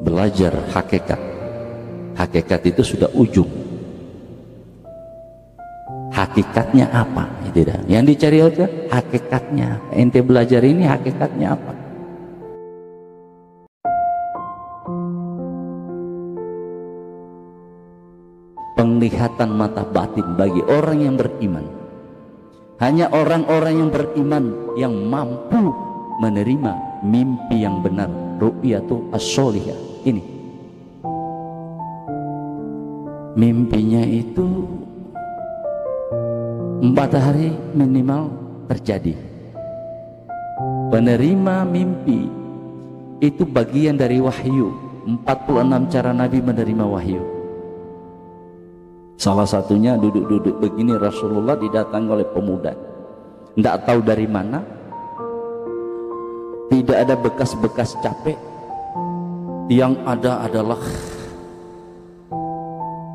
belajar hakikat. Hakikat itu sudah ujung. Hakikatnya apa? Itu dah. Yang dicari itu hakikatnya. Ente belajar ini hakikatnya apa? Penglihatan mata batin bagi orang yang beriman. Hanya orang-orang yang beriman yang mampu menerima mimpi yang benar, ru'yatu as-sholihah. Ini mimpinya itu 4 hari minimal terjadi. Penerima mimpi itu bagian dari wahyu. 46 cara Nabi menerima wahyu. Salah satunya duduk-duduk begini, Rasulullah didatangi oleh pemuda, tidak tahu dari mana, tidak ada bekas-bekas capek, yang ada adalah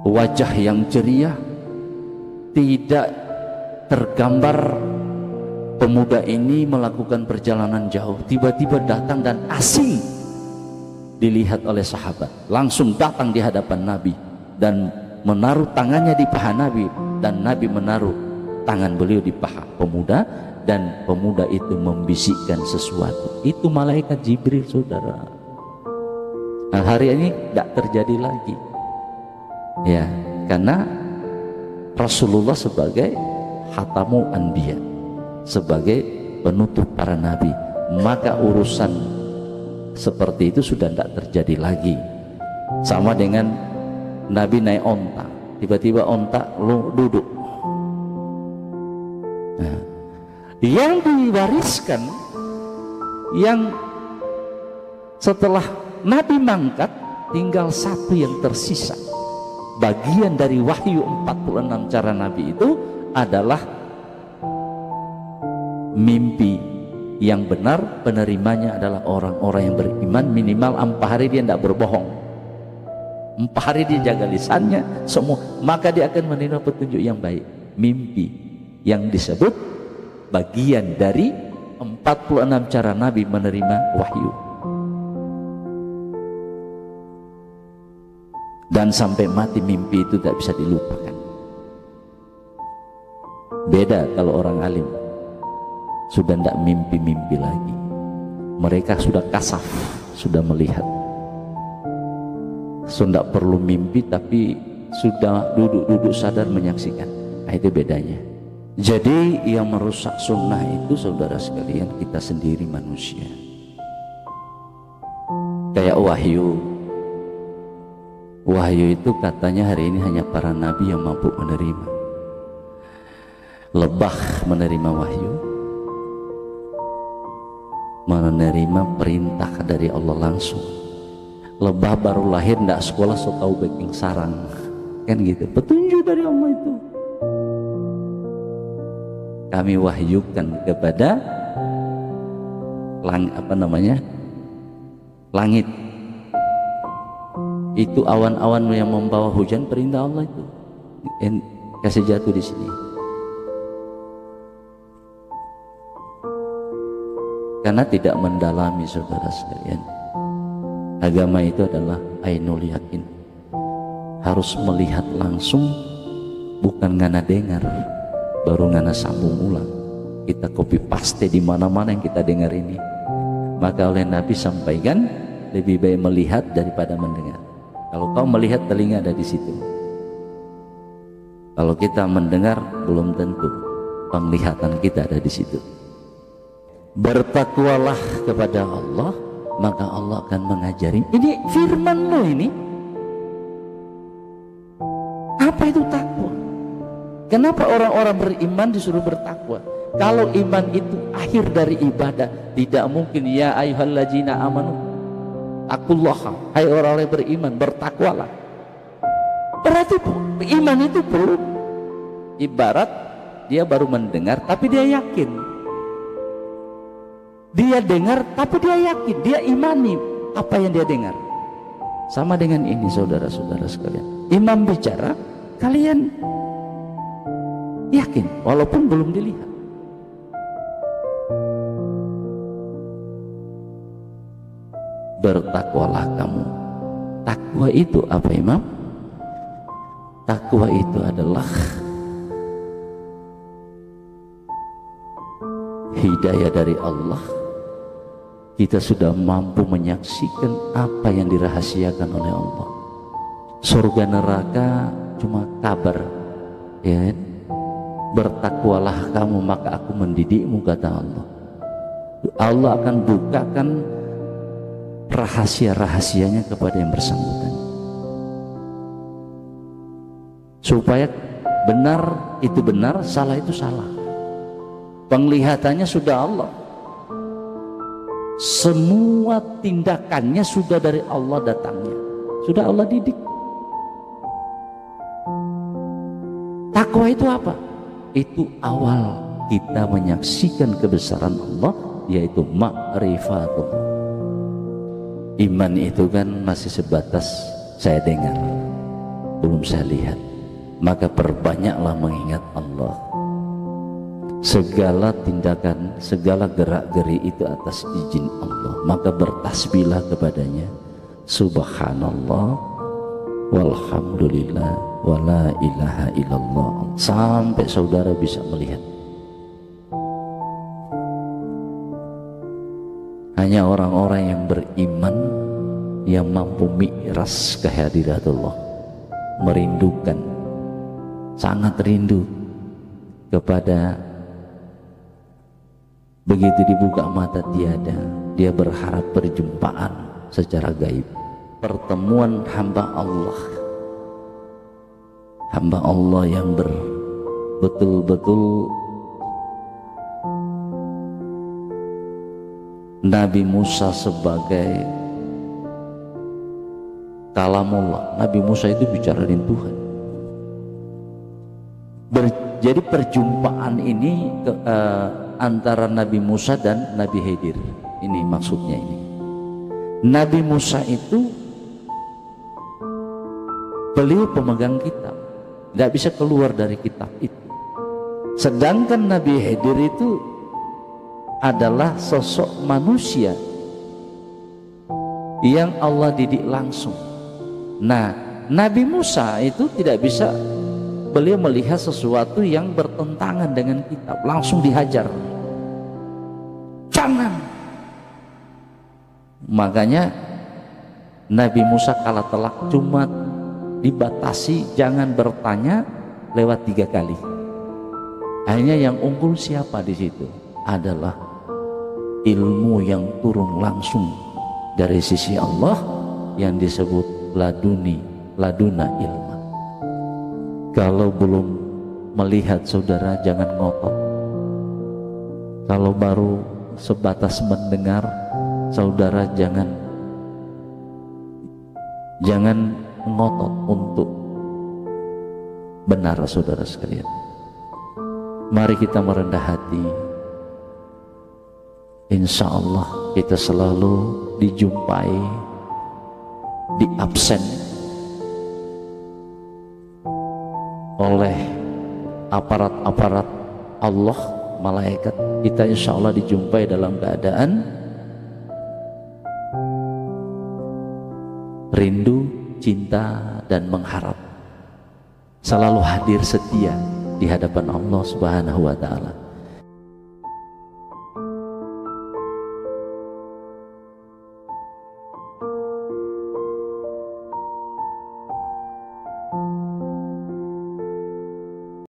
wajah yang ceria, tidak tergambar pemuda ini melakukan perjalanan jauh. Tiba-tiba datang dan asing dilihat oleh sahabat, langsung datang di hadapan Nabi dan menaruh tangannya di paha Nabi, dan Nabi menaruh tangan beliau di paha pemuda, dan pemuda itu membisikkan sesuatu. Itu malaikat Jibril, saudara. Nah, hari ini tidak terjadi lagi, ya, karena Rasulullah sebagai khatamu anbiya, sebagai penutup para nabi, maka urusan seperti itu sudah tidak terjadi lagi. Sama dengan Nabi naik onta, tiba-tiba onta lu duduk. Nah, yang diwariskan, yang setelah Nabi mangkat tinggal satu yang tersisa, bagian dari wahyu 46 cara Nabi itu adalah mimpi yang benar. Penerimanya adalah orang-orang yang beriman, minimal 4 hari dia tidak berbohong, 4 hari dia jaga lisannya semua, maka dia akan menerima petunjuk yang baik. Mimpi yang disebut bagian dari 46 cara Nabi menerima wahyu. Dan sampai mati mimpi itu tidak bisa dilupakan. Beda kalau orang alim, sudah tidak mimpi-mimpi lagi. Mereka sudah kasaf, sudah melihat. Sudah perlu mimpi, tapi sudah duduk-duduk sadar menyaksikan. Nah, itu bedanya. Jadi yang merusak sunnah itu, saudara sekalian, kita sendiri manusia. Kayak wahyu. Wahyu itu katanya hari ini hanya para nabi yang mampu menerima. Lebah menerima wahyu, menerima perintah dari Allah langsung. Lebah baru lahir, tidak sekolah, so tahu baking sarang, kan gitu. Petunjuk dari Allah itu kami wahyukan kepada langit. Itu awan-awan yang membawa hujan, perintah Allah itu. Kasih jatuh di sini. Karena tidak mendalami, saudara sekalian. Agama itu adalah ainul yakin, harus melihat langsung, bukan ngana dengar baru ngana sambung ulang. Kita copy paste di mana-mana yang kita dengar ini. Maka oleh Nabi sampaikan, lebih baik melihat daripada mendengar. Kalau kau melihat, telinga ada di situ. Kalau kita mendengar, belum tentu penglihatan kita ada di situ. Bertakwalah kepada Allah, maka Allah akan mengajari. Ini firman lo ini. Apa itu takwa? Kenapa orang-orang beriman disuruh bertakwa? Kalau iman itu akhir dari ibadah, tidak mungkin ya ayyuhallazina amanu taqullaha, hai orang-orang yang beriman, bertakwalah. Berarti iman itu belum. Ibarat dia baru mendengar tapi dia yakin. Dia dengar tapi dia yakin, dia imani apa yang dia dengar. Sama dengan ini, saudara-saudara sekalian. Imam bicara, kalian yakin walaupun belum dilihat. Bertakwalah kamu Takwa itu apa, Imam? Takwa itu adalah hidayah dari Allah. Kita sudah mampu menyaksikan apa yang dirahasiakan oleh Allah. Surga neraka cuma kabar, ya kan? Bertakwalah kamu maka aku mendidikmu, kata Allah. Allah akan bukakan rahasia-rahasianya kepada yang bersangkutan, supaya benar itu benar, salah itu salah. Penglihatannya sudah Allah, semua tindakannya sudah dari Allah datangnya, sudah Allah didik. Takwa itu apa? Itu awal kita menyaksikan kebesaran Allah, yaitu ma'rifatullah. Iman itu kan masih sebatas saya dengar, belum saya lihat. Maka perbanyaklah mengingat Allah. Segala tindakan, segala gerak-geri itu atas izin Allah. Maka bertasbihlah kepadanya. Subhanallah walhamdulillah wala ilaha illallah, sampai saudara bisa melihat. Hanya orang-orang yang beriman yang mampu mi'ras kehadiratullah, merindukan, sangat rindu kepada, begitu dibuka mata tiada, dia berharap perjumpaan secara gaib, pertemuan hamba Allah yang betul-betul Nabi Musa sebagai kalamullah. Nabi Musa itu bicara dengan Tuhan. Jadi perjumpaan ini antara Nabi Musa dan Nabi Khidir, ini maksudnya ini. Nabi Musa itu beliau pemegang kitab, nggak bisa keluar dari kitab itu. Sedangkan Nabi Khidir itu adalah sosok manusia yang Allah didik langsung. Nah, Nabi Musa itu tidak bisa, beliau melihat sesuatu yang bertentangan dengan kitab, langsung dihajar, jangan. Makanya Nabi Musa kalah telak, cuma dibatasi jangan bertanya lewat 3 kali. Akhirnya yang unggul siapa di situ? Adalah ilmu yang turun langsung dari sisi Allah yang disebut laduna ilma. Kalau belum melihat, saudara jangan ngotot. Kalau baru sebatas mendengar, saudara jangan ngotot untuk benar, saudara sekalian. Mari kita merendah hati. Insya Allah kita selalu dijumpai di absen oleh aparat-aparat Allah, malaikat. Kita insya Allah dijumpai dalam keadaan rindu, cinta, dan mengharap, selalu hadir setia di hadapan Allah Subhanahu wa Ta'ala.